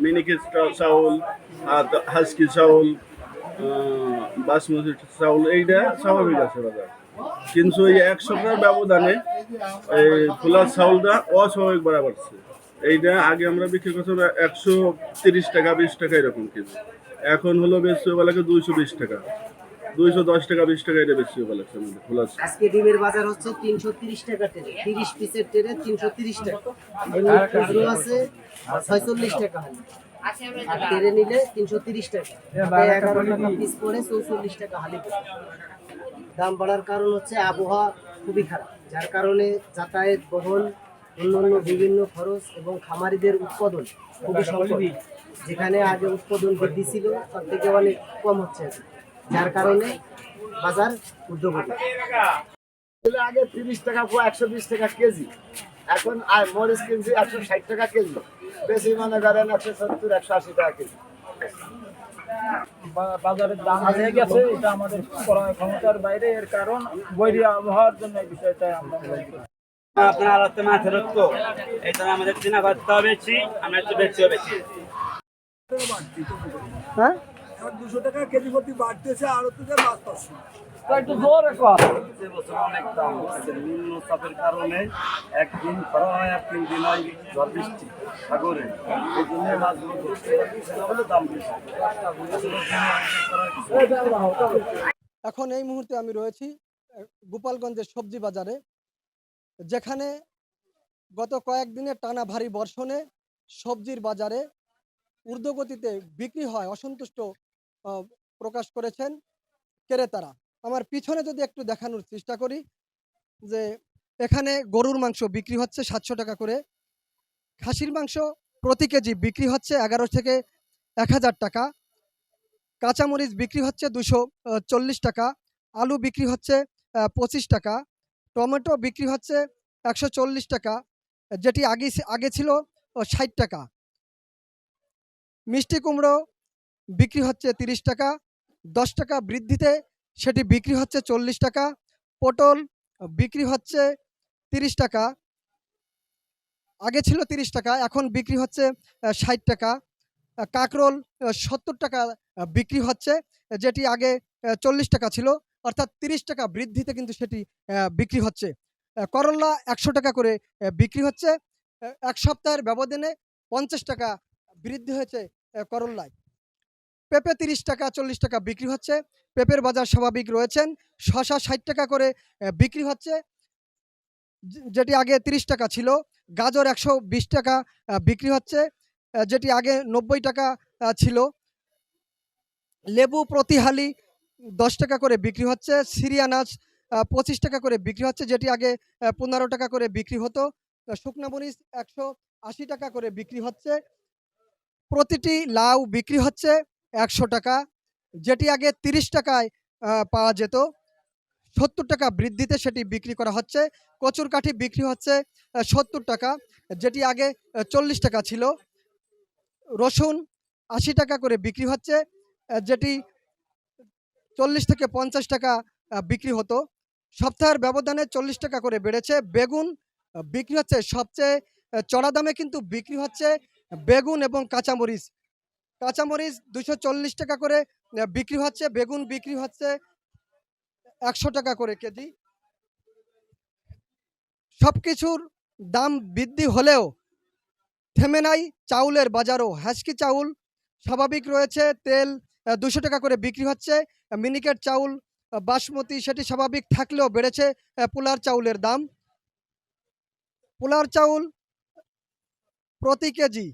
মিনিকেট চাউল, হাসকি চাউল, বাসমতি চাউল এইটা স্বাভাবিক আছে বাজার, কিন্তু এই 100 টাকার ব্যবধানে এই ফুলার চাউলটা অস্বাভাবিক বাড়া বাড়ছে। এইটা আগে আমরা বিক্রি করছিলাম 130 টাকা 20 টাকা এরকম কেজি, এখন হলো বেশি বেলাকে 220 টাকা, 210 টাকা 20 টাকা এটা বেশি বেলাচ্ছে আমাদের ফুলার। আজকে ডিমের বাজার হচ্ছে 330 টাকা ট্রে, 30 পিসের ট্রে 330 টাকা, খুচরো আছে 46 টাকা হালি, আর ট্রে নিলে 330 টাকা, 11 টাকা পিস পড়ে 44 টাকা হালি। দাম বাড়ার কারণ হচ্ছে আবহাওয়া খুবই খারাপ, যার কারণে যাতায়াত, বহন, অন্যান্য বিভিন্ন খরচ এবং খামারিদের উৎপাদন খুবই সংকট। যেখানে আগে উৎপাদন বৃদ্ধি ছিল তার থেকে অনেক কম হচ্ছে, যার কারণে বাজার ঊর্ধ্বগতি। আগে 30 টাকা 120 টাকা কেজি, এখন আর মরিচ কিনছি 160 টাকা কেজি, বেশি মনে করেন 170 180 টাকা কেজি। বাজারের দাম হয়ে গেছে, এটা আমাদের ক্রয় ক্ষমতার বাইরে। এর কারণ বৈরী আবহাওয়ার জন্য এই বিষয়টা আমরা আপনার আলোতে মাছ রক্ত এটা আমাদের চিনা করতে হবে, আমরা একটু বেশি হবে। হ্যাঁ 200 টাকা কেজি প্রতি বাড়তেছে, আর হচ্ছে মাছ পাচ্ছে একটু জোরে কর। বছর অনেক দাম হচ্ছে নিম্ন চাপের কারণে, একদিন খরা হয় আর 3 দিন হয় ঝড় বৃষ্টি সাগরে, এই জন্য মাছগুলো ধরতে দাম বেশি। এখন এই মুহূর্তে আমি রয়েছি গোপালগঞ্জের সবজি বাজারে, যেখানে গত কয়েকদিনের টানা ভারী বর্ষণে সবজির বাজারে ঊর্ধ্বগতিতে বিক্রি হয়, অসন্তুষ্ট প্রকাশ করেছেন ক্রেতারা। আমার পিছনে যদি একটু দেখানোর চেষ্টা করি, যে এখানে গরুর মাংস বিক্রি হচ্ছে 700 টাকা করে, খাসির মাংস প্রতি কেজি বিক্রি হচ্ছে 11 থেকে 1000 টাকা, কাঁচামরিচ বিক্রি হচ্ছে 240 টাকা, আলু বিক্রি হচ্ছে 25 টাকা, টমেটো বিক্রি হচ্ছে 140 টাকা, যেটি আগে ছিল 60 টাকা, মিষ্টি কুমড়ো বিক্রি হচ্ছে 30 টাকা, 10 টাকা বৃদ্ধিতে সেটি বিক্রি হচ্ছে 40 টাকা, পটল বিক্রি হচ্ছে 30 টাকা, আগে ছিল 30 টাকা, এখন বিক্রি হচ্ছে 60 টাকা, কাঁকরোল 70 টাকা বিক্রি হচ্ছে, যেটি আগে 40 টাকা ছিল, অর্থাৎ 30 টাকা বৃদ্ধিতে কিন্তু সেটি বিক্রি হচ্ছে। করল্লা 100 টাকা করে বিক্রি হচ্ছে, এক সপ্তাহের ব্যবধানে 50 টাকা বৃদ্ধি হয়েছে করল্লায়। পেঁপে 30 টাকা 40 টাকা বিক্রি হচ্ছে, পেঁপের বাজার স্বাভাবিক রয়েছেন। শসা 60 টাকা করে বিক্রি হচ্ছে, যেটি আগে 30 টাকা ছিল। গাজর 120 টাকা বিক্রি হচ্ছে, যেটি আগে 90 টাকা ছিল। লেবু প্রতি হালি 10 টাকা করে বিক্রি হচ্ছে। সিরিয়ানাস 25 টাকা করে বিক্রি হচ্ছে, যেটি আগে 15 টাকা করে বিক্রি হতো। শুকনা মরিচ 180 টাকা করে বিক্রি হচ্ছে। প্রতিটি লাউ বিক্রি হচ্ছে 100 টাকা, যেটি আগে 30 টাকায় পাওয়া যেত, 70 টাকা বৃদ্ধিতে সেটি বিক্রি করা হচ্ছে। কচুর কাঠি বিক্রি হচ্ছে 70 টাকা, যেটি আগে 40 টাকা ছিল। রসুন 80 টাকা করে বিক্রি হচ্ছে, যেটি 40 থেকে 50 টাকা বিক্রি হতো। সপ্তাহের ব্যবধানে 40 টাকা করে বেড়েছে। বেগুন বিক্রি হচ্ছে সবচেয়ে চড়া দামে, কিন্তু বিক্রি হচ্ছে বেগুন এবং কাঁচামরিচ। কাঁচামরিচ 240 টাকা করে বিক্রি হচ্ছে, বেগুন বিক্রি হচ্ছে 100 টাকা করে কেজি। সবকিছুর দাম বৃদ্ধি হলেও থেমে নাই চাউলের বাজারও। হ্যাসকি চাউল স্বাভাবিক রয়েছে, তেল 200 টাকা করে বিক্রি হচ্ছে। মিনিকেট চাউল বাসমতি সেটি স্বাভাবিক থাকলেও বেড়েছে পোলার চাউলের দাম। পোলার চাউল প্রতি কেজি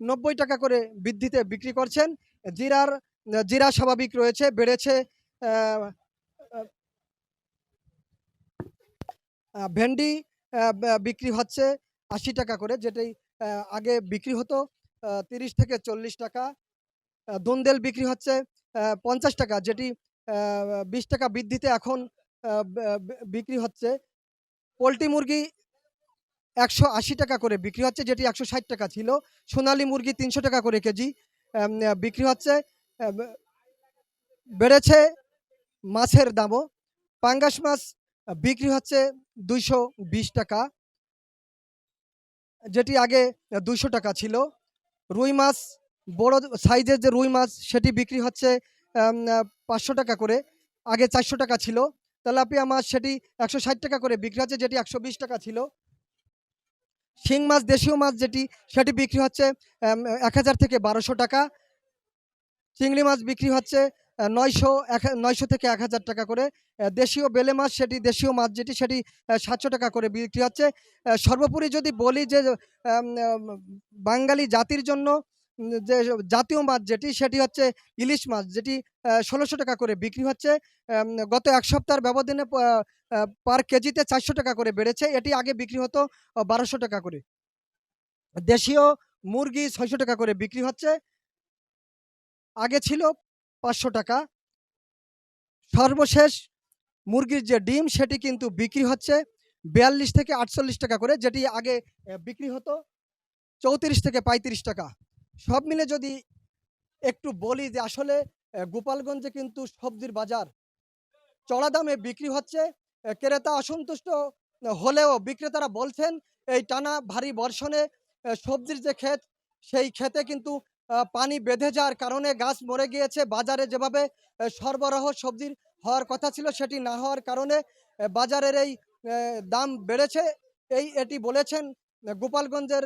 90 টাকা করে বৃদ্ধিতে বিক্রি করছেন। জিরা স্বাভাবিক রয়েছে, বেড়েছে। ভেন্ডি বিক্রি হচ্ছে 80 টাকা করে, যেটি আগে বিক্রি হতো 30 থেকে 40 টাকা। দোনদেল বিক্রি হচ্ছে 50 টাকা, যেটি 20 টাকা বৃদ্ধিতে এখন বিক্রি হচ্ছে। পোলট্রি মুরগি 180 টাকা করে বিক্রি হচ্ছে, যেটি 160 টাকা ছিল। সোনালী মুরগি 300 টাকা করে কেজি বিক্রি হচ্ছে। বেড়েছে মাছের দামও পাঙ্গাস মাছ বিক্রি হচ্ছে 220 টাকা, যেটি আগে 200 টাকা ছিল। রুই মাছ, বড় সাইজের যে রুই মাছ সেটি বিক্রি হচ্ছে 500 টাকা করে, আগে 400 টাকা ছিল। তেলাপিয়া মাছ সেটি 160 টাকা করে বিক্রি হচ্ছে, যেটি 120 টাকা ছিল। শিং মাছ, দেশীয় মাছ যেটি, সেটি বিক্রি হচ্ছে 1000 থেকে 1200 টাকা। চিংড়ি মাছ বিক্রি হচ্ছে 900 থেকে 1000 টাকা করে। দেশীয় বেলে মাছ, সেটি দেশীয় মাছ যেটি, সেটি 700 টাকা করে বিক্রি হচ্ছে। সর্বোপরি যদি বলি যে বাঙালি জাতির জন্য যে জাতীয় মাছ যেটি, সেটি হচ্ছে ইলিশ মাছ, যেটি 1600 টাকা করে বিক্রি হচ্ছে। গত এক সপ্তাহের ব্যবধানে পার কেজিতে 400 টাকা করে বেড়েছে। এটি আগে বিক্রি হতো 1200 টাকা করে। দেশীয় মুরগি 600 টাকা করে বিক্রি হচ্ছে, আগে ছিল 500 টাকা। সর্বশেষ মুরগির যে ডিম, সেটি কিন্তু বিক্রি হচ্ছে 42 থেকে 48 টাকা করে, যেটি আগে বিক্রি হতো 34 থেকে 35 টাকা। সব মিলে যদি একটু বলি যে আসলে গোপালগঞ্জে কিন্তু সবজির বাজার চড়া দামে বিক্রি হচ্ছে। ক্রেতা অসন্তুষ্ট হলেও বিক্রেতারা বলছেন এই টানা ভারী বর্ষণে সবজির যে ক্ষেত, সেই ক্ষেতে কিন্তু পানি বেঁধে যাওয়ার কারণে গাছ মরে গিয়েছে। বাজারে যেভাবে সরবরাহ সবজির হওয়ার কথা ছিল, সেটি না হওয়ার কারণে বাজারের এই দাম বেড়েছে। এটি বলেছেন গোপালগঞ্জের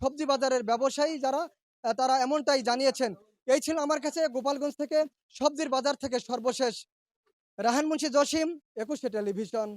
সবজি বাজারের ব্যবসায়ী যারা, তারা এমনটাই জানিয়েছেন। এই ছিল আমার কাছে গোপালগঞ্জ থেকে সবজির বাজার থেকে সর্বশেষ। রাহান মুন্সি জসিম, 21 টেলিভিশন।